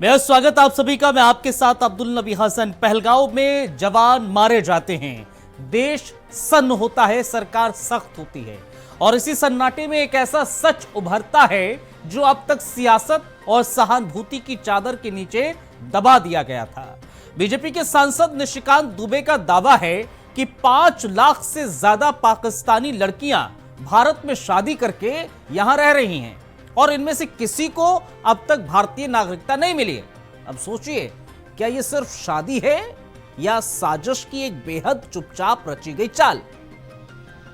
मेरा स्वागत आप सभी का। मैं आपके साथ अब्दुल नबी हसन। पहलगांव में जवान मारे जाते हैं, देश सन्न होता है, सरकार सख्त होती है और इसी सन्नाटे में एक ऐसा सच उभरता है जो अब तक सियासत और सहानुभूति की चादर के नीचे दबा दिया गया था। बीजेपी के सांसद निशिकांत दुबे का दावा है कि 5 लाख से ज्यादा पाकिस्तानी लड़कियां भारत में शादी करके यहां रह रही हैं और इनमें से किसी को अब तक भारतीय नागरिकता नहीं मिली है। अब सोचिए, क्या यह सिर्फ शादी है या साजिश की एक बेहद चुपचाप रची गई चाल?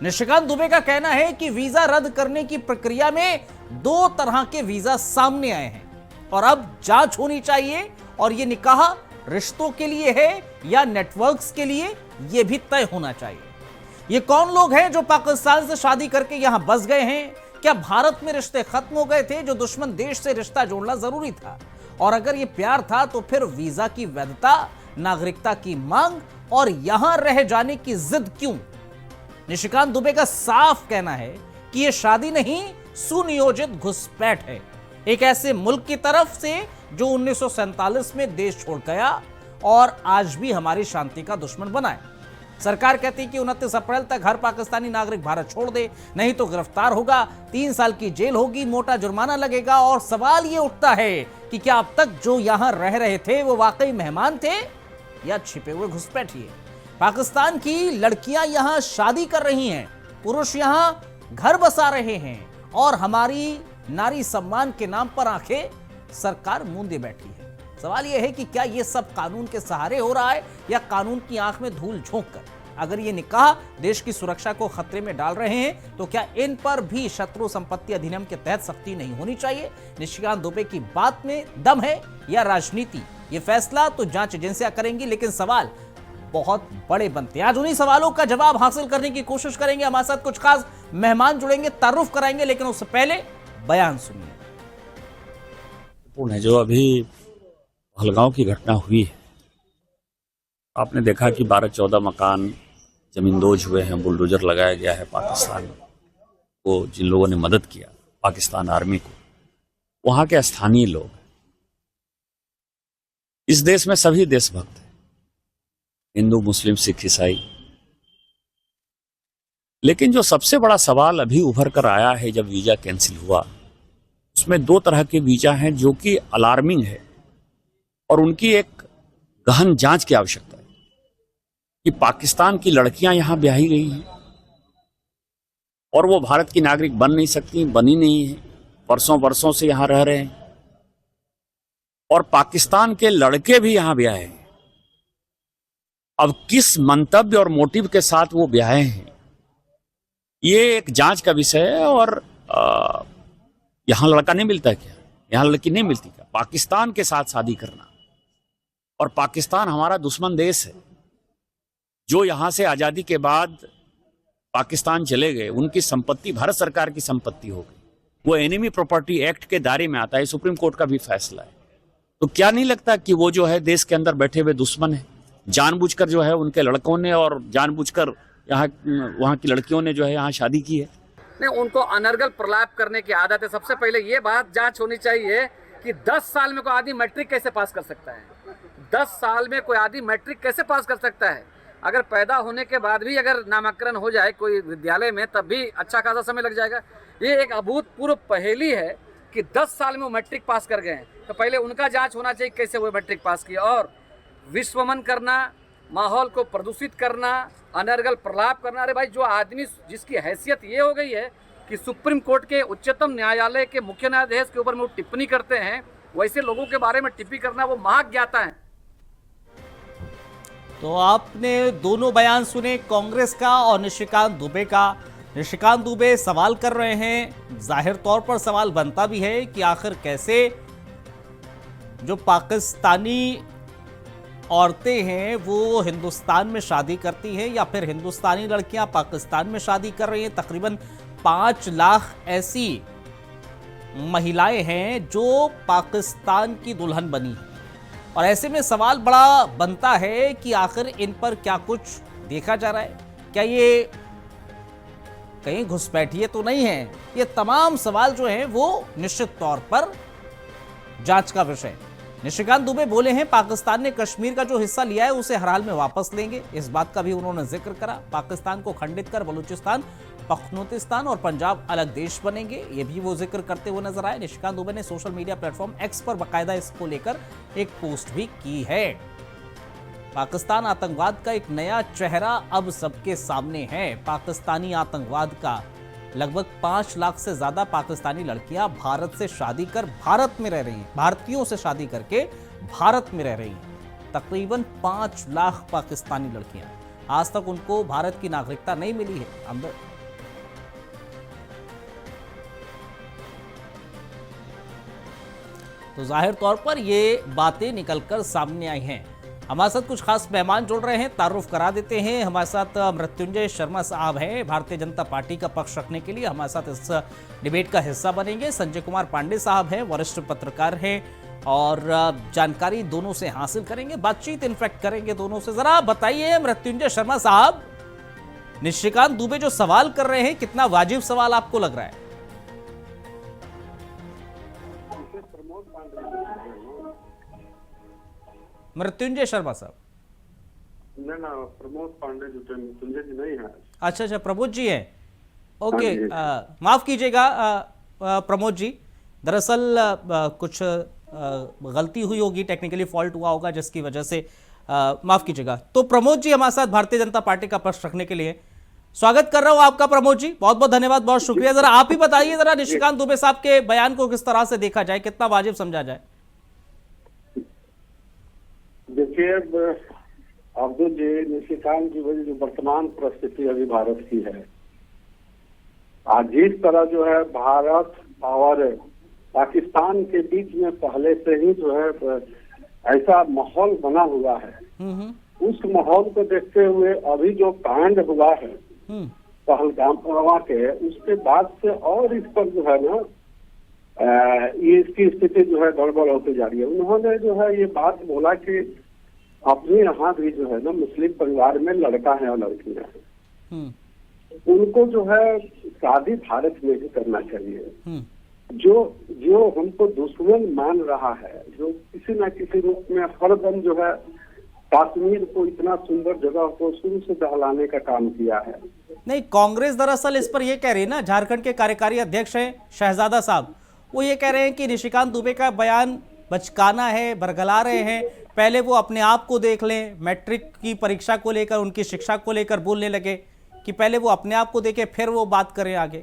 निशिकांत दुबे का कहना है कि वीजा रद्द करने की प्रक्रिया में 2 तरह के वीजा सामने आए हैं और अब जांच होनी चाहिए और यह निकाह रिश्तों के लिए है या नेटवर्क्स के लिए, यह भी तय होना चाहिए। ये कौन लोग हैं जो पाकिस्तान से शादी करके यहां बस गए हैं? क्या भारत में रिश्ते खत्म हो गए थे जो दुश्मन देश से रिश्ता जोड़ना जरूरी था? और अगर ये प्यार था तो फिर वीजा की वैधता, नागरिकता की मांग और यहां रह जाने की जिद क्यों? निशिकांत दुबे का साफ कहना है कि यह शादी नहीं, सुनियोजित घुसपैठ है एक ऐसे मुल्क की तरफ से जो 1947 में देश छोड़ गया और आज भी हमारी शांति का दुश्मन बना है। सरकार कहती है कि 29 अप्रैल तक हर पाकिस्तानी नागरिक भारत छोड़ दे, नहीं तो गिरफ्तार होगा, 3 साल की जेल होगी, मोटा जुर्माना लगेगा। और सवाल यह उठता है कि क्या अब तक जो यहां रह रहे थे वो वाकई मेहमान थे या छिपे हुए घुसपैठिए? पाकिस्तान की लड़कियां यहां शादी कर रही हैं, पुरुष यहां घर बसा रहे हैं और हमारी नारी सम्मान के नाम पर आंखें सरकार मूंदे बैठी है। सवाल यह है कि क्या यह सब कानून के सहारे हो रहा है या कानून की आंख में धूल झोंक कर? अगर ये निकाह देश की सुरक्षा को खतरे में डाल रहे हैं तो क्या इन पर भी शत्रु संपत्ति अधिनियम के तहत सख्ती नहीं होनी चाहिए? निशिकांत दुबे की बात में दम है या राजनीति? ये फैसला तो जांच एजेंसियां करेंगी, लेकिन सवाल बहुत बड़े बनते हैं। आज उन्हीं सवालों का जवाब हासिल करने की कोशिश करेंगे। हमारे साथ कुछ खास मेहमान जुड़ेंगे, तारुफ कराएंगे, लेकिन उससे पहले बयान सुनिए। जो अभी पहलगांव की घटना हुई है, आपने देखा कि 12-14 मकान जमींदोज हुए हैं, बुलडोजर लगाया गया है पाकिस्तान को, जिन लोगों ने मदद किया पाकिस्तान आर्मी को, वहां के स्थानीय लोग। इस देश में सभी देशभक्त हैं, हिंदू, मुस्लिम, सिख, ईसाई। लेकिन जो सबसे बड़ा सवाल अभी उभर कर आया है जब वीजा कैंसिल हुआ, उसमें 2 तरह के वीजा हैं जो कि अलार्मिंग है और उनकी एक गहन जांच की आवश्यकता है कि पाकिस्तान की लड़कियां यहां ब्याही गई हैं और वो भारत की नागरिक बन नहीं सकती, बनी नहीं है, वर्षों से यहां रह रहे हैं, और पाकिस्तान के लड़के भी यहां ब्याहे हैं। अब किस मंतव्य और मोटिव के साथ वो ब्याहे हैं, ये एक जांच का विषय है। और यहां लड़का नहीं मिलता क्या? यहां लड़की नहीं मिलती क्या? पाकिस्तान के साथ शादी करना, और पाकिस्तान हमारा दुश्मन देश है। जो यहां से आजादी के बाद पाकिस्तान चले गए, उनकी संपत्ति भारत सरकार की संपत्ति हो गई, वो एनिमी प्रॉपर्टी एक्ट के दायरे में आता है, सुप्रीम कोर्ट का भी फैसला है। तो क्या नहीं लगता कि वो जो है देश के अंदर बैठे हुए दुश्मन है? जानबूझकर जो है उनके लड़कों ने और जानबूझकर वहां की लड़कियों ने जो है यहाँ शादी की है। नहीं, उनको अनर्गल प्रलाप करने की आदत है। सबसे पहले ये बात जांच होनी चाहिए कि 10 साल में कोई आदमी मैट्रिक कैसे पास कर सकता है? 10 साल में कोई आदमी मैट्रिक कैसे पास कर सकता है? अगर पैदा होने के बाद भी अगर नामांकन हो जाए कोई विद्यालय में, तब भी अच्छा खासा समय लग जाएगा। ये एक अभूतपूर्व पहेली है कि 10 साल में वो मैट्रिक पास कर गए हैं, तो पहले उनका जांच होना चाहिए कैसे वो मैट्रिक पास किया। और विश्वमन करना, माहौल को प्रदूषित करना, अनर्गल प्रलाप करना, अरे भाई, जो आदमी जिसकी हैसियत ये हो गई है कि सुप्रीम कोर्ट के उच्चतम न्यायालय के मुख्य न्यायाधीश के ऊपर में वो टिप्पणी करते हैं, वैसे लोगों के बारे में टिप्पणी करना वो महाज्ञाता है। तो आपने दोनों बयान सुने, कांग्रेस का और निशिकांत दुबे का। निशिकांत दुबे सवाल कर रहे हैं, जाहिर तौर पर सवाल बनता भी है कि आखिर कैसे जो पाकिस्तानी औरतें हैं वो हिंदुस्तान में शादी करती हैं या फिर हिंदुस्तानी लड़कियां पाकिस्तान में शादी कर रही हैं। तकरीबन 5 लाख ऐसी महिलाएं हैं जो पाकिस्तान की दुल्हन बनी हैं और ऐसे में सवाल बड़ा बनता है कि आखिर इन पर क्या कुछ देखा जा रहा है? क्या ये कहीं घुसपैठिए तो नहीं है? ये तमाम सवाल जो हैं वो निश्चित तौर पर जांच का विषय। निशिकांत दुबे बोले हैं पाकिस्तान ने कश्मीर का जो हिस्सा लिया है उसे हर हाल में वापस लेंगे। इस बात का भी उन्होंने जिक्र करा। पाकिस्तान को खंडित कर बलूचिस्तान, पख्तूनख्वा और पंजाब अलग देश बनेंगे, ये भी वो जिक्र करते हुए नजर आए। निशिकांत दुबे ने सोशल मीडिया प्लेटफॉर्म एक्स पर बाकायदा इसको लेकर एक पोस्ट भी की है। पाकिस्तान आतंकवाद का एक नया चेहरा अब सबके सामने है। पाकिस्तानी आतंकवाद का लगभग 5 लाख से ज्यादा पाकिस्तानी लड़कियां भारत से शादी कर भारत में रह रही हैं। भारतीयों से शादी करके भारत में रह रही हैं। तकरीबन 5 लाख पाकिस्तानी लड़कियां, आज तक उनको भारत की नागरिकता नहीं मिली है। अंदर तो जाहिर तौर पर ये बातें निकलकर सामने आई हैं। हमारे साथ कुछ खास मेहमान जुड़ रहे हैं, तारुफ करा देते हैं। हमारे साथ मृत्युंजय शर्मा साहब हैं, भारतीय जनता पार्टी का पक्ष रखने के लिए हमारे साथ इस डिबेट का हिस्सा बनेंगे। संजय कुमार पांडे साहब हैं, वरिष्ठ पत्रकार हैं और जानकारी दोनों से हासिल करेंगे, बातचीत इनफैक्ट करेंगे दोनों से। जरा बताइए मृत्युंजय शर्मा साहब, निशिकांत दुबे जो सवाल कर रहे हैं कितना वाजिब सवाल आपको लग रहा है? मृत्युंजय शर्मा साहब। ना प्रमोद पांडे जो मृत्युंजय जी नहीं है। अच्छा, प्रमोद जी हैं। ओके, माफ कीजिएगा प्रमोद जी, दरअसल कुछ गलती हुई होगी, टेक्निकली फॉल्ट हुआ होगा जिसकी वजह से माफ कीजिएगा। तो प्रमोद जी हमारे साथ भारतीय जनता पार्टी का पक्ष रखने के लिए स्वागत कर रहा हूं आपका। प्रमोद जी बहुत बहुत धन्यवाद, बहुत शुक्रिया। जरा आप ही बताइए, जरा निशिकांत दुबे साहब के बयान को किस तरह से देखा जाए, कितना वाजिब समझा जाए? देखिए अब्दुल जी, निशिकांत जी वही जो वर्तमान परिस्थिति अभी भारत की है, आज जिस तरह जो है भारत और पाकिस्तान के बीच में पहले से ही जो है ऐसा माहौल बना हुआ है, उस माहौल को देखते हुए अभी जो कांड हुआ है पहलगाम के, उसके बाद से और इस पर जो है ना ये इसकी स्थिति जो है गड़बड़ होती जा रही है। उन्होंने जो है ये बात बोला कि अपने यहाँ भी जो है ना मुस्लिम परिवार में लड़का है और लड़कियां हैं, उनको जो है शादी भारत में ही करना चाहिए। जो हमको दुश्मन मान रहा है, जो किसी न किसी रूप में हरदम जो है कश्मीर को इतना सुंदर जगह को शुरू से दहलाने का काम किया है। नहीं, कांग्रेस दरअसल इस पर यह कह रही है ना, झारखंड के कार्यकारी अध्यक्ष हैं शहजादा साहब, वो ये कह रहे हैं कि निशिकांत दुबे का बयान बचकाना है, बरगला रहे हैं। पहले वो अपने आप को देख लें, मैट्रिक की परीक्षा को लेकर, उनकी शिक्षा को लेकर बोलने लगे कि पहले वो अपने आप को देखें फिर वो बात करें आगे।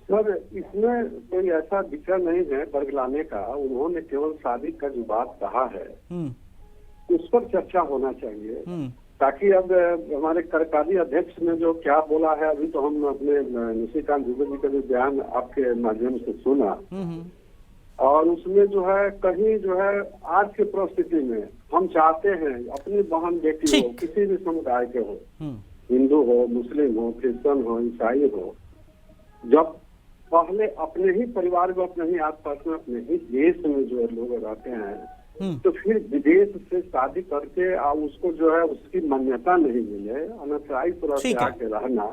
सर इसमें कोई ऐसा विषय नहीं है बरगलाने का, उन्होंने केवल शादी का जो बात कहा है उस पर चर्चा होना चाहिए, ताकि अब हमारे कार्यकारी अध्यक्ष ने जो क्या बोला है, अभी तो हम अपने निशिकांत दुबे जी का जो बयान आपके माध्यम से सुना, और उसमें जो है कहीं जो है आज की परिस्थिति में हम चाहते हैं अपनी बहन बेटी हो, किसी भी समुदाय के हो, हिंदू हो, मुस्लिम हो, क्रिश्चियन हो, ईसाई हो, जब पहले अपने ही परिवार में, अपने ही आसपास में, अपने ही देश में जो लोग रहते हैं, तो फिर विदेश से शादी करके उसको जो है उसकी मान्यता नहीं मिले, अनथराइज तरह से आके रहना,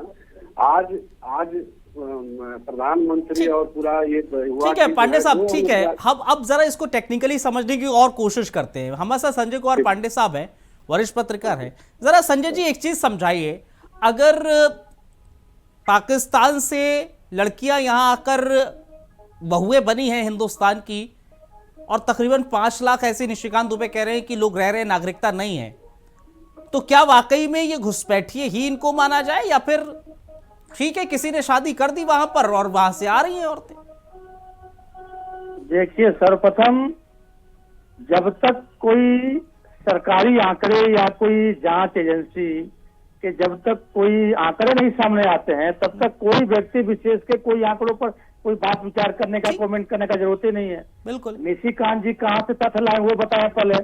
आज प्रधानमंत्री और पूरा ये ठीक है पांडे साहब, ठीक है, हम अब जरा इसको टेक्निकली समझने की और कोशिश करते हैं। हमारे साथ संजय कुमार पांडे साहब हैं, वरिष्ठ पत्रकार हैं। जरा संजय जी एक चीज समझाइए, अगर पाकिस्तान से लड़कियां यहां आकर बहुएं बनी हैं हिंदुस्तान की, और तकरीबन 5 लाख ऐसे निशिकांत दुबे कह रहे हैं कि लोग रह रहे हैं, नागरिकता नहीं है, तो क्या वाकई में ये घुसपैठिए ही इनको माना जाए, या फिर ठीक है किसी ने शादी कर दी वहां पर और वहां से आ रही हैं औरतें? देखिए सर्वप्रथम, जब तक कोई सरकारी आंकड़े या कोई जांच एजेंसी के जब तक कोई आंकड़े नहीं सामने आते हैं, तब तक कोई व्यक्ति विशेष के कोई आंकड़ों पर कोई बात विचार करने का, कमेंट करने का जरूरत ही नहीं है। बिल्कुल। निशिकांत जी कहाँ से तथ्य लाए वो बताएं पहले।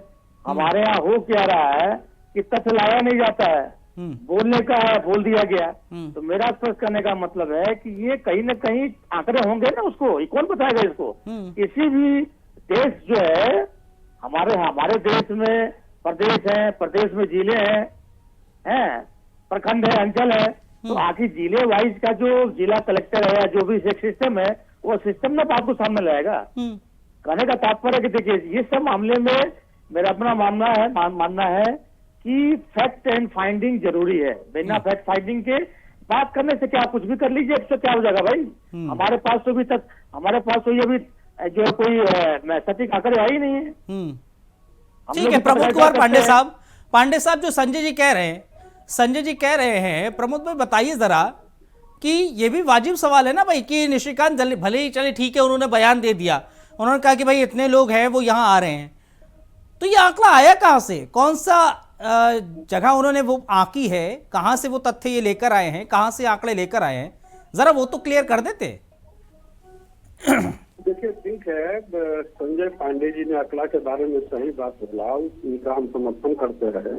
हमारे यहाँ हो क्या रहा है कि तथ्य लाया नहीं जाता है, बोलने का है, बोल दिया गया। तो मेरा स्पष्ट करने का मतलब है कि ये कहीं न कहीं आंकड़े होंगे ना, उसको ये कौन बताएगा इसको? किसी भी देश जो है, हमारे देश में प्रदेश है, प्रदेश में जिले हैं, प्रखंड है, अंचल है, तो आखिर जिले वाइज का जो जिला कलेक्टर है या जो भी एक सिस्टम है, वो सिस्टम ना बात को सामने लाएगा। कहने का तात्पर्य कि देखिए ये सब मामले में मेरा अपना मानना है कि फैक्ट एंड फाइंडिंग जरूरी है। बिना फैक्ट फाइंडिंग के बात करने से क्या कुछ भी कर लीजिए, इससे क्या हो जाएगा भाई। हमारे पास तो ये भी जो कोई सटीक आंकड़े आई नहीं है। ठीक है प्रमोद कुमार पांडे साहब जो संजय जी कह रहे हैं प्रमोद भाई बताइए जरा कि ये भी वाजिब सवाल है ना भाई कि निशिकांत भले ही चले ठीक है उन्होंने बयान दे दिया, उन्होंने कहा कि भाई इतने लोग हैं वो यहाँ आ रहे हैं, तो ये आंकड़ा आया कहाँ से, कौन सा जगह उन्होंने वो आंकी है, कहाँ से वो तथ्य ये लेकर आए हैं, कहाँ से आंकड़े लेकर आए हैं, जरा वो तो क्लियर कर देते। देखिए ठीक है, संजय पांडे जी ने आंकड़ा के बारे में सही बात बोला, उनका हम समर्थन करते रहे।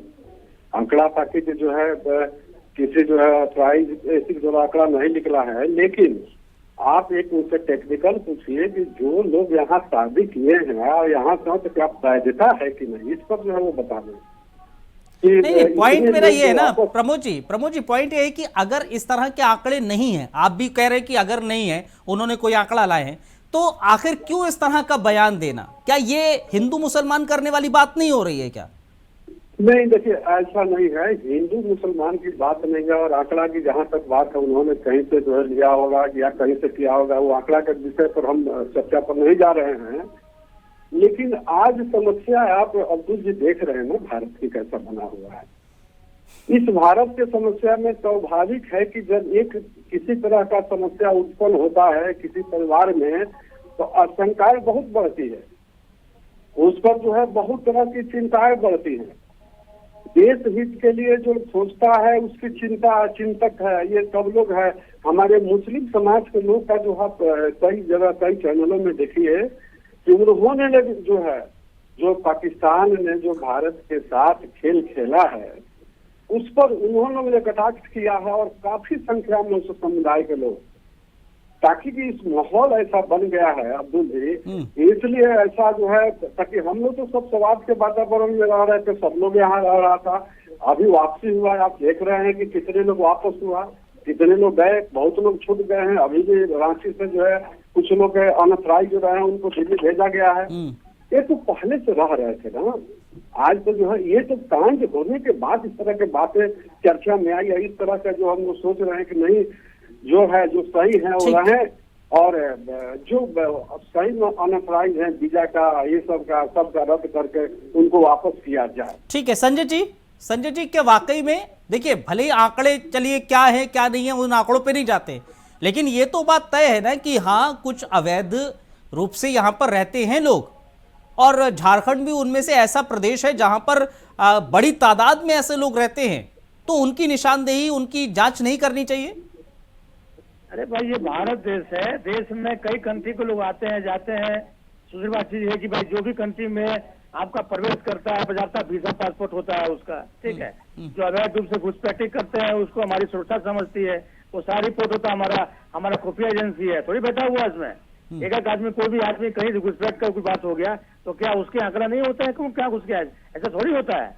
आंकड़ा ताकि जो है किसी जो है ऑथराइज ऐसी जो आंकड़ा नहीं निकला है, लेकिन आप एक उनसे टेक्निकल पूछिए कि जो लोग यहाँ शादी किए हैं और यहाँ से तो क्या वैधता है कि नहीं, इस पर जो है वो बता दें। नहीं पॉइंट मेरा ये है ना प्रमोद जी पॉइंट ये है कि अगर इस तरह के आंकड़े नहीं है, आप भी कह रहे हैं कि अगर नहीं है उन्होंने कोई आंकड़ा लाए हैं, तो आखिर क्यों इस तरह का बयान देना, क्या ये हिंदू मुसलमान करने वाली बात नहीं हो रही है क्या? नहीं देखिए ऐसा नहीं है, हिंदू मुसलमान की बात नहीं है। और आंकड़ा की जहाँ तक बात है उन्होंने कहीं से जो है लिया होगा या कहीं से किया होगा, वो आंकड़ा के विषय पर हम चर्चा पर नहीं जा रहे हैं। लेकिन आज समस्या आप अब्दुल जी देख रहे हैं ना भारत की कैसा बना हुआ है। इस भारत के समस्या में स्वाभाविक है कि जब एक किसी तरह का समस्या उत्पन्न होता है किसी परिवार में, तो आशंकाएं बहुत बढ़ती है, उस पर जो है बहुत तरह की चिंताएं बढ़ती हैं। देश हित के लिए जो सोचता है उसकी चिंतक है, ये सब लोग है। हमारे मुस्लिम समाज के लोग का जो आप कई जगह कई चैनलों में देखिए कि उन्होंने जो है जो पाकिस्तान ने जो भारत के साथ खेल खेला है उस पर उन्होंने कटाक्ष किया है, और काफी संख्या में उस समुदाय के लोग, ताकि कि इस माहौल ऐसा बन गया है अब्दुल जी, इसलिए ऐसा जो है ताकि हम लोग तो सब समाज के वातावरण में रह रहे थे, सब लोग यहाँ रह रहा था। अभी वापसी हुआ है, आप देख रहे हैं कि कितने लोग वापस हुआ, कितने लोग गए, बहुत लोग छूट गए हैं। अभी भी रांची से जो है कुछ लोग अनऑथराइज जो रहे हैं उनको दिल्ली भेजा गया है। ये तो पहले से रह रहे थे ना, आज तो जो है ये तो कांड होने के बाद इस तरह की बातें चर्चा में आई है। इस तरह का जो हम लोग सोच रहे हैं कि नहीं जो है जो सही है वो रहे, और जो सही अनऑथराइज है वीजा का ये सबका रद्द करके उनको वापस किया जाए। ठीक है संजय जी क्या वाकई में देखिए भले ही आंकड़े चलिए क्या है क्या नहीं है उन आंकड़ों पे नहीं जाते, लेकिन ये तो बात तय है ना कि हाँ कुछ अवैध रूप से यहाँ पर रहते हैं लोग, और झारखंड भी उनमें से ऐसा प्रदेश है जहां पर बड़ी तादाद में ऐसे लोग रहते हैं, तो उनकी निशानदेही उनकी जांच नहीं करनी चाहिए? अरे भाई ये भारत देश है, देश में कई कंट्री के लोग आते हैं जाते हैं। दूसरी बात चीज है कि भाई जो भी कंट्री में आपका प्रवेश करता है बजाता वीजा पासपोर्ट होता है उसका, ठीक है। जो अवैध रूप से घुसपैठी करते हैं उसको हमारी सुरक्षा समझती है, वो सारी रिपोर्ट होता है, हमारा खुफिया एजेंसी है, थोड़ी बैठा हुआ इसमें। एक आदमी कोई भी आदमी कहीं से घुसपैठ कर कोई बात हो गया तो क्या उसके आंकड़ा नहीं होता है क्यों क्या घुस गया, ऐसा थोड़ी होता है।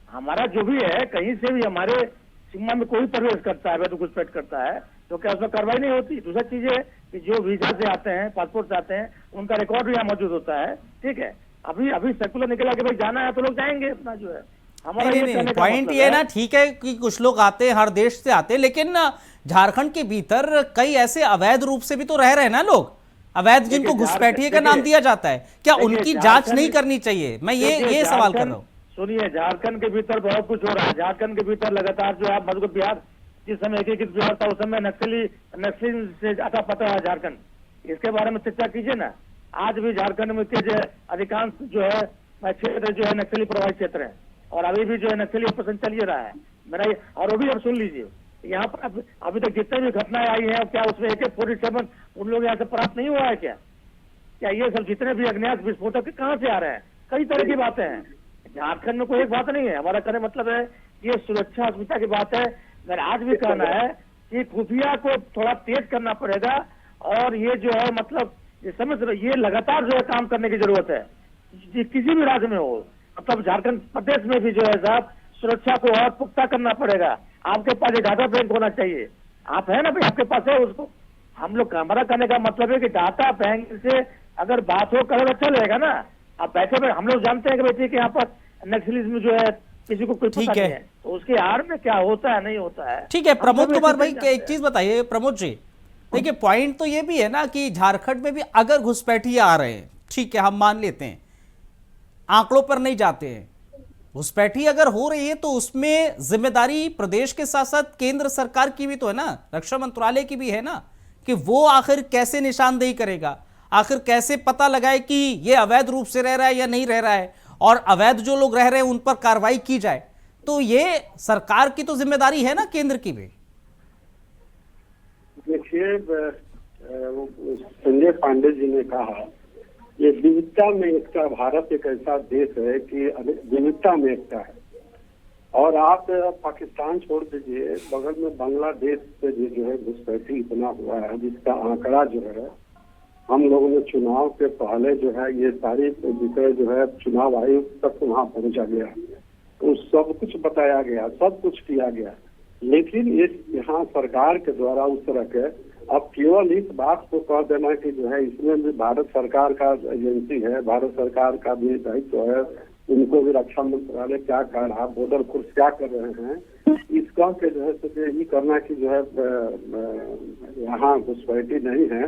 हमारा जो भी है कहीं से भी हमारे सीमा में कोई प्रवेश करता है तो घुसपैठ करता है तो क्या उसमें कार्रवाई नहीं होती। दूसरा चीज है कि जो वीजा से आते हैं पासपोर्ट से आते हैं उनका रिकॉर्ड भी यहाँ मौजूद होता है, ठीक है। अभी सर्कुलर निकला कि भाई जाना है तो लोग जाएंगे अपना जो है। हमारा पॉइंट ये ना ठीक है कि कुछ लोग आते हैं हर देश से आते हैं, लेकिन झारखंड के भीतर कई ऐसे अवैध रूप से भी तो रह रहे हैं ना लोग, अवैध जिनको घुसपैठिए का नाम दिया जाता है, क्या उनकी जांच नहीं करनी चाहिए? मैं ये सवाल कर रहा हूँ। सुनिए झारखंड के भीतर बहुत कुछ हो रहा है। झारखंड के भीतर लगातार जो है मधुकर बिहार जिस समय एकीकृत बिहार था उस समय नक्सली से अटा पता है झारखंड, इसके बारे में चर्चा कीजिए ना। आज भी झारखंड में के जो अधिकांश जो है क्षेत्र जो है नक्सली प्रभावित क्षेत्र है, और अभी भी जो है नक्सली ऑपरेशन चल ही रहा है मेरा ये। और वो भी अब सुन लीजिए यहाँ पर अभी तक जितने भी घटनाएं आई हैं क्या उसमें AK-47 उन लोग यहाँ से प्राप्त नहीं हुआ है क्या ये सब जितने भी अग्नियास्त्र विस्फोटक कहाँ से आ रहे हैं? कई तरह की बातें हैं। झारखंड में कोई एक बात नहीं है। हमारा कहने मतलब है ये सुरक्षा अस्मिता की बात है। मेरा आज भी कहना है कि खुफिया को थोड़ा तेज करना पड़ेगा, और ये जो है मतलब ये समझ ये लगातार जो है काम करने की जरूरत है किसी भी राज्य में हो। मतलब झारखंड प्रदेश में भी जो है साहब सुरक्षा को और पुख्ता करना पड़ेगा। आपके पास एक डाटा बैंक होना चाहिए, आप है ना भाई आपके पास है उसको। हम लोग हमारा कहने का मतलब है कि डाटा बैंक से अगर बात हो करेगा चलेगा ना। अब बैठे बैठे हम लोग जानते हैं कि बेटे कि यहाँ पर नक्सलिज्म जो है किसी को कोई पता ठीक नहीं है। है, तो उसके आड़ में क्या होता है नहीं होता है। ठीक है हम प्रमोद सब कुमार ऐसे भाई, नहीं जानते एक चीज बताइए प्रमोद जी, देखिए पॉइंट तो ये भी है ना कि झारखंड में भी अगर घुसपैठिए आ रहे हैं, ठीक है हम मान लेते हैं, आंकड़ों पर नहीं जाते हैं, घुसपैठी अगर हो रही है तो उसमें जिम्मेदारी प्रदेश के साथ साथ केंद्र सरकार की भी तो है ना, रक्षा मंत्रालय की भी है ना, कि वो आखिर कैसे निशानदेही करेगा, आखिर कैसे पता लगाए कि ये अवैध रूप से रह रहा है या नहीं रह रहा है, और अवैध जो लोग रह रहे हैं उन पर कार्रवाई की जाए। तो ये सरकार की तो जिम्मेदारी है ना, केंद्र की भी। देखिए, संजय पांडे जी ने कहा ये विविधता में एकता, भारत एक ऐसा देश है कि विविधता में एकता है। और आप पाकिस्तान छोड़ दीजिए, बगल में बांग्लादेश से भी जो है घुसपैठी इतना हुआ है जिसका आंकड़ा जो है हम लोगों ने चुनाव के पहले जो है ये सारी विषय जो है चुनाव आयोग तक वहाँ पहुँचा गया, तो सब कुछ बताया गया, सब कुछ किया गया। लेकिन इस यहाँ सरकार के द्वारा उस तरह के अब केवल इस बात को कह देना कि जो है इसमें भी भारत सरकार का एजेंसी है, भारत सरकार का भी दायित्व है, उनको भी रक्षा मंत्रालय क्या कर रहा, बॉर्डर फोर्स क्या कर रहे हैं, इसका के जो है यही करना कि जो है यहाँ घुसपैठी नहीं है।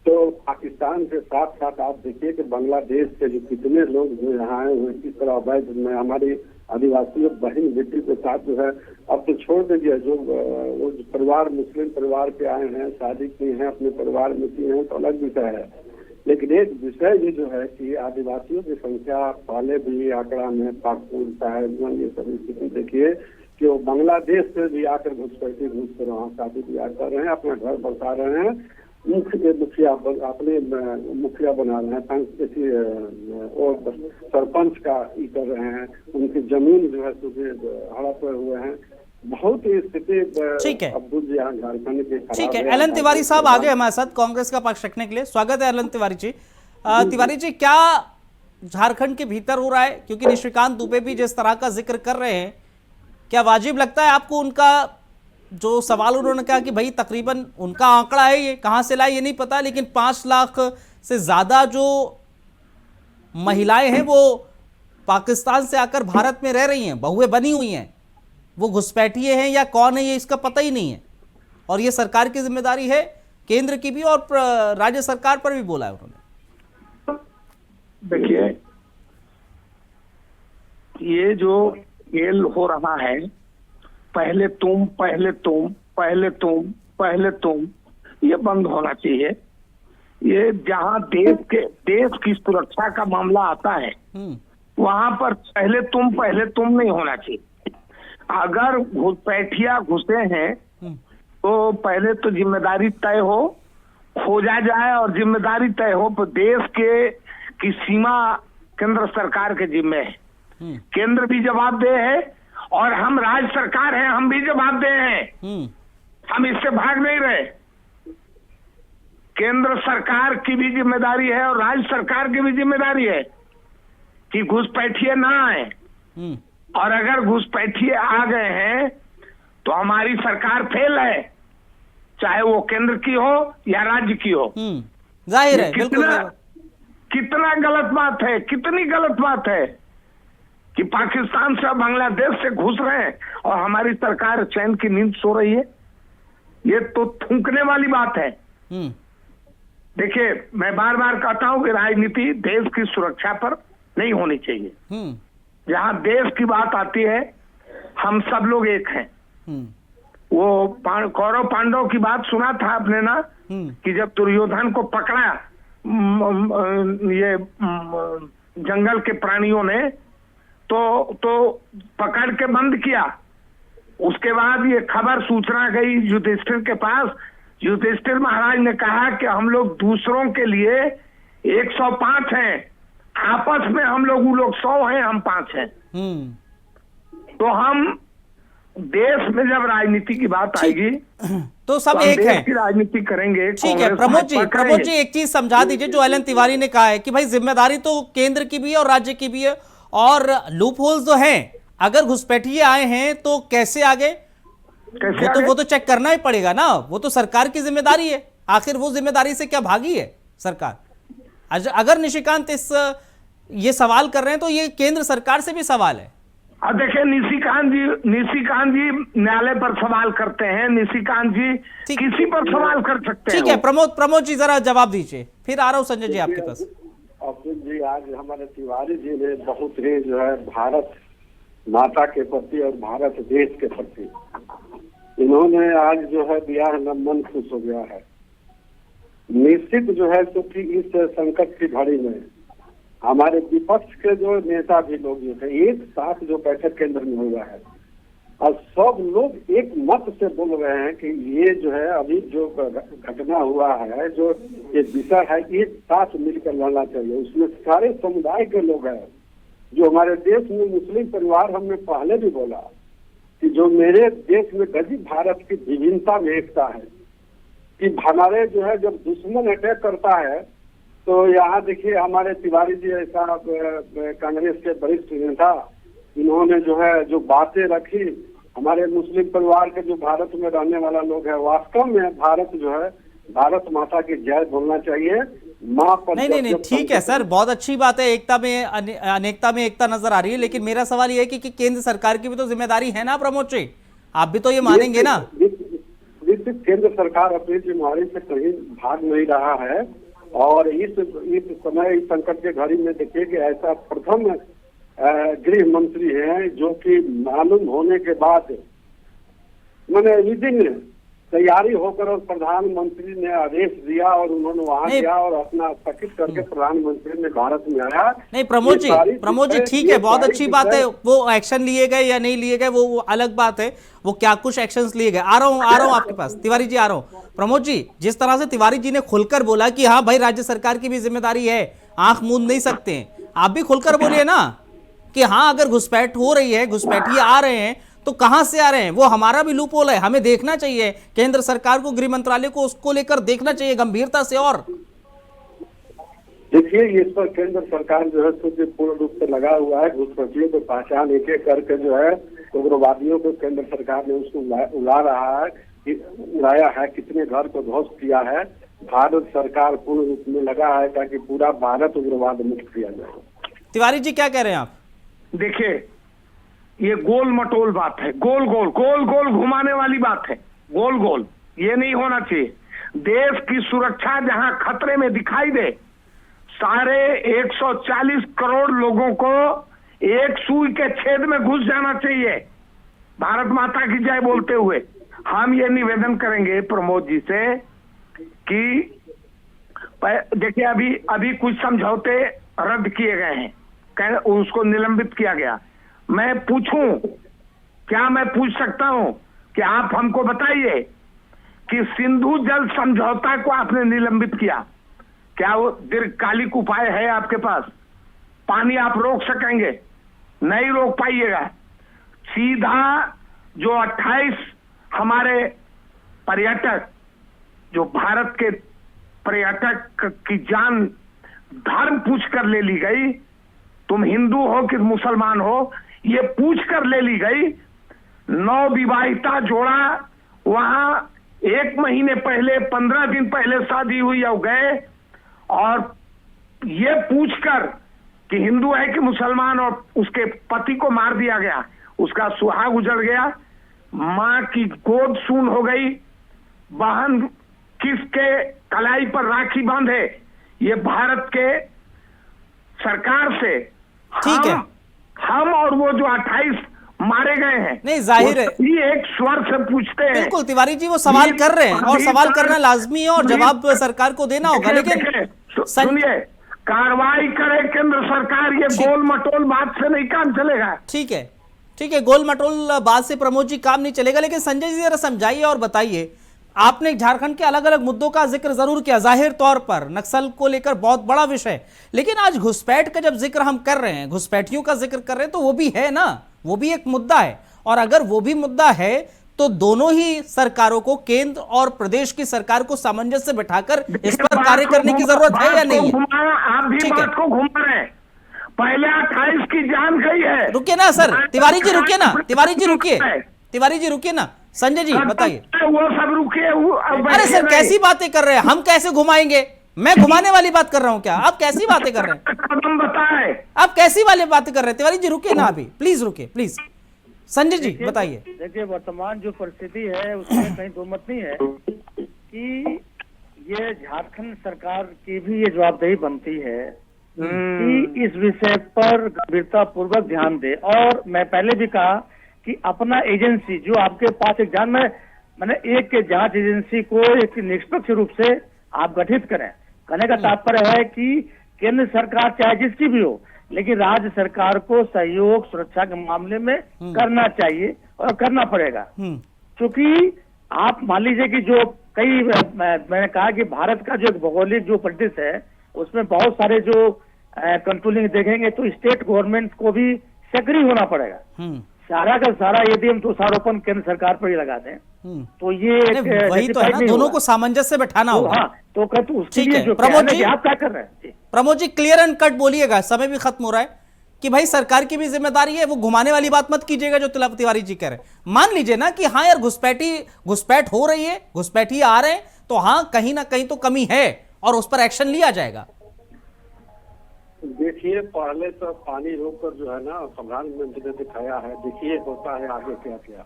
तो पाकिस्तान के साथ साथ आप देखिए कि बांग्लादेश के जो कितने लोग जो यहाँ आए हुए किस तरह अवैध में हमारी आदिवासी बहन बेटी के साथ जो है, अब तो छोड़ दीजिए जो वो परिवार मुस्लिम परिवार के आए हैं, शादी की हैं, अपने परिवार में की हैं, तो अलग विषय है। लेकिन एक विषय भी जो है कि आदिवासियों की संख्या पहले भी आंकड़ा में पाकपुर साहेबगंज ये सब स्थिति देखिए कि वो बांग्लादेश से भी आकर घुसपैठी घुस कर वहाँ शादी ब्याह कर रहे हैं, अपना घर बसा रहे हैं, मुखिया अपने मुखिया बना रहे हैं, और सरपंच का ही कर रहे हैं, उनकी जमीन जो है हड़प हुए हैं। बहुत ही स्थिति ठीक है अब्दुल जी यहाँ झारखंड के खराब ठीक है। एलन तिवारी साहब आगे हमारे साथ कांग्रेस का पक्ष रखने के लिए, स्वागत है एलन तिवारी जी। तिवारी जी, क्या झारखंड के भीतर हो रहा है, क्योंकि निशिकांत दुबे भी जिस तरह का जिक्र कर रहे हैं, क्या वाजिब लगता है आपको उनका जो सवाल उन्होंने कहा कि भाई तकरीबन उनका आंकड़ा है, ये कहां से लाए ये नहीं पता, लेकिन 5 लाख से ज्यादा जो महिलाएं हैं वो पाकिस्तान से आकर भारत में रह रही हैं, बहुएं बनी हुई हैं, वो घुसपैठिए हैं या कौन है ये इसका पता ही नहीं है, और ये सरकार की जिम्मेदारी है, केंद्र की भी और राज्य सरकार पर भी बोला है उन्होंने। देखिए, ये जो खेल हो रहा है, पहले तुम पहले तुम पहले तुम पहले तुम, ये बंद होना चाहिए। ये जहाँ देश की सुरक्षा का मामला आता है वहां पर पहले तुम नहीं होना चाहिए। अगर घुसपैठिया घुसे हैं तो पहले तो जिम्मेदारी तय हो, खोजा जाए, और जिम्मेदारी तय हो तो देश की सीमा केंद्र सरकार के जिम्मे है। केंद्र भी जवाबदेह है और हम राज्य सरकार हैं, हम भी जवाबदेह हैं, हम इससे भाग नहीं रहे। केंद्र सरकार की भी जिम्मेदारी है और राज्य सरकार की भी जिम्मेदारी है कि घुसपैठिए ना आए, और अगर घुसपैठिए आ गए हैं तो हमारी सरकार फेल है, चाहे वो केंद्र की हो या राज्य की हो। जाहिर है, बिल्कुल कितना गलत बात है, कितनी गलत बात है कि पाकिस्तान से बांग्लादेश से घुस रहे हैं और हमारी सरकार चैन की नींद सो रही है। ये तो थूकने वाली बात है। देखिए, मैं बार बार कहता हूं कि राजनीति देश की सुरक्षा पर नहीं होनी चाहिए। जहां देश की बात आती है हम सब लोग एक हैं। वो कौरव पांडव की बात सुना था आपने ना, कि जब दुर्योधन को पकड़ा ये जंगल के प्राणियों ने तो पकड़ के बंद किया। उसके बाद ये खबर सूचना गई युधिष्ठिर के पास। युधिष्ठिर महाराज ने कहा कि हम लोग दूसरों के लिए 105 हैं, आपस में हम लोग 100 हैं, हम 5 हैं। तो हम देश में जब राजनीति की बात आएगी तो सब एक है, की राजनीति करेंगे। ठीक है प्रमोद जी एक चीज समझा दीजिए, जो एलन तिवारी ने कहा है कि भाई जिम्मेदारी तो केंद्र की भी है और राज्य की भी है, और लूप होल्स जो हैं, अगर घुसपैठिए आए हैं तो कैसे आगे, वो तो चेक करना ही पड़ेगा ना, वो तो सरकार की जिम्मेदारी है। आखिर वो जिम्मेदारी से क्या भागी है सरकार? अगर निशिकांत ये सवाल कर रहे हैं तो ये केंद्र सरकार से भी सवाल है। अब देखिए, निशिकांत जी न्यायालय पर सवाल करते हैं, निशिकांत जी किसी पर सवाल कर सकते हैं। ठीक है, प्रमोद जी जरा जवाब दीजिए, फिर आ रहा हूं संजय जी आपके पास। अब्दुल जी, आज हमारे तिवारी जी ने बहुत ही जो है भारत माता के प्रति और भारत देश के प्रति इन्होंने आज जो है दिया है ना, मन खुश हो गया है। निश्चित जो है क्योंकि इस संकट की घड़ी में हमारे विपक्ष के जो नेता भी लोग जो थे, एक साथ जो बैठक केंद्र में हुआ है और सब लोग एक मत से बोल रहे हैं कि ये जो है अभी जो घटना हुआ है, जो ये विषय है, एक साथ मिलकर लड़ना चाहिए। उसमें सारे समुदाय के लोग हैं। जो हमारे देश में मुस्लिम परिवार, हमने पहले भी बोला कि जो मेरे देश में गरीब भारत की विभिन्नता में एकता है, कि हमारे जो है जब दुश्मन अटैक करता है तो यहाँ देखिए हमारे तिवारी जी ऐसा कांग्रेस के वरिष्ठ नेता, इन्होंने जो है जो बातें रखी, हमारे मुस्लिम परिवार के जो भारत में रहने वाला लोग है, वास्तव में भारत जो है भारत माता की जय बोलना चाहिए। माँ पर नहीं, ठीक है सर, बहुत अच्छी बात है, एकता में अनेकता में एकता नजर आ रही है, लेकिन मेरा सवाल ये है कि केंद्र सरकार की भी तो जिम्मेदारी है ना प्रमोद जी, आप भी तो ये मानेंगे ना। केंद्र सरकार अपनी जिम्मेदारी से कहीं भाग नहीं रहा है और इस समय इस संकट के घड़ी में देखिए कि ऐसा प्रथम गृह मंत्री हैं जो कि मालूम होने के बाद मैंने विदिन तैयारी होकर और प्रधानमंत्री ने आदेश दिया और उन्होंने वहां गया और अपना स्थगित करके प्रधानमंत्री ने भारत में आया। नहीं प्रमोद जी ठीक है, बहुत अच्छी बात है, वो एक्शन लिए गए या नहीं लिए गए वो अलग बात है, वो क्या कुछ एक्शंस लिए गए। आ रहा हूं आपके पास, तिवारी जी आ रहा हूं। प्रमोद जी, जिस तरह से तिवारी जी ने खुलकर बोला कि हाँ भाई राज्य सरकार की भी जिम्मेदारी है, आंख मूंद नहीं सकते हैं, आप भी खुलकर बोलिए ना कि हाँ अगर घुसपैठ हो रही है, घुसपैठिए आ रहे हैं तो कहां से आ रहे हैं, वो हमारा भी लूप होल है, हमें देखना चाहिए, केंद्र सरकार को, गृह मंत्रालय को उसको लेकर देखना चाहिए गंभीरता से। और देखिए इस पर केंद्र सरकार जो है पूर्ण रूप से लगा हुआ है। घुसपैठियों को पहचान एक एक करके जो है उग्रवादियों को केंद्र सरकार ने उसको उड़ाया है, कितने घर को ध्वस्त किया है। भारत सरकार पूर्ण रूप में लगा है ताकि पूरा भारत उग्रवाद मुक्त किया जाए। तिवारी जी क्या कह रहे हैं आप? देखिए, ये गोल मटोल बात है, गोल गोल घुमाने वाली बात है, गोल गोल ये नहीं होना चाहिए। देश की सुरक्षा जहां खतरे में दिखाई दे, सारे 140 करोड़ लोगों को एक सुई के छेद में घुस जाना चाहिए, भारत माता की जय बोलते हुए। हम ये निवेदन करेंगे प्रमोद जी से कि देखिए अभी कुछ समझौते रद्द किए गए हैं, उसको निलंबित किया गया। मैं पूछ सकता हूं कि आप हमको बताइए कि सिंधु जल समझौता को आपने निलंबित किया, क्या वो दीर्घकालिक उपाय है आपके पास? पानी आप रोक सकेंगे? नहीं रोक पाइएगा। सीधा जो 28 हमारे पर्यटक, जो भारत के पर्यटक की जान धर्म पूछ कर ले ली गई, तुम हिंदू हो कि मुसलमान हो, ये पूछ कर ले ली गई। 9 विवाहिता जोड़ा वहां 1 महीने पहले, 15 दिन पहले शादी हुई और गए, और ये पूछकर कि हिंदू है कि मुसलमान, और उसके पति को मार दिया गया, उसका सुहाग उजड़ गया, मां की गोद सून हो गई, बहन किसके कलाई पर राखी बांधे। ये भारत के सरकार से ठीक है, हम और वो जो 28 मारे गए हैं, नहीं जाहिर है एक स्वर से पूछते हैं। बिल्कुल तिवारी जी, वो सवाल कर रहे हैं और सवाल करना लाजमी है और जवाब सरकार को देना होगा, लेकिन सुनिए, कार्रवाई करे केंद्र सरकार, ये गोल मटोल बात से नहीं काम चलेगा। ठीक है, गोल मटोल बात से प्रमोद जी काम नहीं चलेगा, लेकिन संजय जी जरा समझाइए और बताइए, आपने झारखंड के अलग अलग मुद्दों का जिक्र जरूर किया, जाहिर तौर पर नक्सल को लेकर बहुत बड़ा विषय, लेकिन आज घुसपैठ का जब जिक्र हम कर रहे हैं, घुसपैठियों का जिक्र कर रहे हैं, तो वो भी है ना, वो भी एक मुद्दा है। और अगर वो भी मुद्दा है तो दोनों ही सरकारों को, केंद्र और प्रदेश की सरकार को सामंजस्य से बैठाकर इस पर कार्य करने की जरूरत है या नहीं है? आप भी बात को घुमा रहे हैं। पहले 28 की जान गई है। रुकिए ना सर, तिवारी जी रुकिए ना, तिवारी जी रुकिए ना, संजय जी बताइए। वो सब रुकिए। अरे सर कैसी बातें कर रहे हैं, हम कैसे घुमाएंगे? मैं घुमाने वाली बात कर रहा हूं क्या? आप कैसी बातें कर रहे हैं? कदम बताए। आप कैसी वाली बातें कर रहे हैं? तिवारी जी रुकिए ना, अभी प्लीज रुकिए प्लीज। संजय जी बताइए। देखिए, वर्तमान जो परिस्थिति है उसमें कहीं दो मत नहीं है कि ये झारखंड सरकार की भी ये जवाबदेही बनती है कि इस विषय पर गंभीरता पूर्वक ध्यान दे। और मैं पहले भी कहा कि अपना एजेंसी जो आपके पास एक मैंने एक जांच एजेंसी को एक निष्पक्ष रूप से आप गठित करें। कहने का तात्पर्य है कि केंद्र सरकार चाहे जिसकी भी हो, लेकिन राज्य सरकार को सहयोग सुरक्षा के मामले में करना चाहिए और करना पड़ेगा। क्योंकि आप मान लीजिए कि जो कई मैंने कहा कि भारत का जो भौगोलिक जो परिदृश्य है उसमें बहुत सारे जो कंट्रोलिंग देखेंगे तो स्टेट गवर्नमेंट को भी सक्रिय होना पड़ेगा। सारा का सारा यदि हम दोषारोपण केंद्र सरकार पर ही लगा दें तो ये वही तो है ना, दोनों को सामंजस्य बैठाना होगा। हाँ, तो उसके लिए जो प्रमोद जी, आप क्या कर रहे हैं? Pramod ji clear and cut बोलिएगा, समय भी खत्म हो रहा है, कि भाई सरकार की भी जिम्मेदारी है, वो घुमाने वाली बात मत कीजिएगा जो तिवारी जी कह रहे हैं। मान लीजिए ना कि हाँ यार घुसपैठ हो रही है, घुसपैठी आ रहे हैं, तो हाँ कहीं ना कहीं तो कमी है और उस पर एक्शन लिया जाएगा। देखिए, पहले तो पानी रोककर जो है ना प्रधानमंत्री ने दिखाया है, देखिए होता है आगे क्या क्या।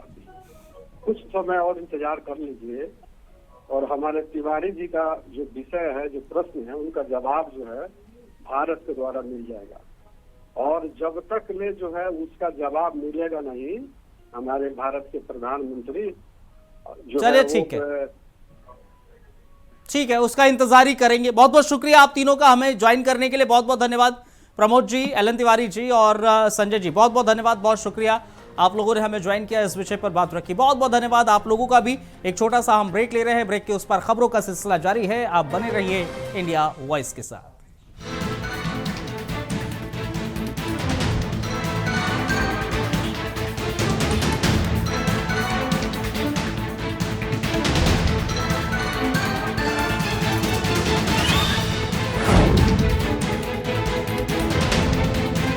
कुछ समय और इंतजार कर लीजिए और हमारे तिवारी जी का जो विषय है, जो प्रश्न है, उनका जवाब जो है भारत के द्वारा मिल जाएगा। और जब तक ले जो है उसका जवाब मिलेगा नहीं, हमारे भारत के प्रधानमंत्री जो चलिए ठीक है, उसका इंतजार ही करेंगे। बहुत बहुत शुक्रिया आप तीनों का हमें ज्वाइन करने के लिए, बहुत बहुत धन्यवाद। प्रमोद जी, एलन तिवारी जी और संजय जी, बहुत बहुत धन्यवाद, बहुत शुक्रिया आप लोगों ने हमें ज्वाइन किया, इस विषय पर बात रखी। बहुत बहुत धन्यवाद आप लोगों का भी। एक छोटा सा हम ब्रेक ले रहे हैं, ब्रेक के उस पर खबरों का सिलसिला जारी है। आप बने रहिए इंडिया वॉइस के साथ।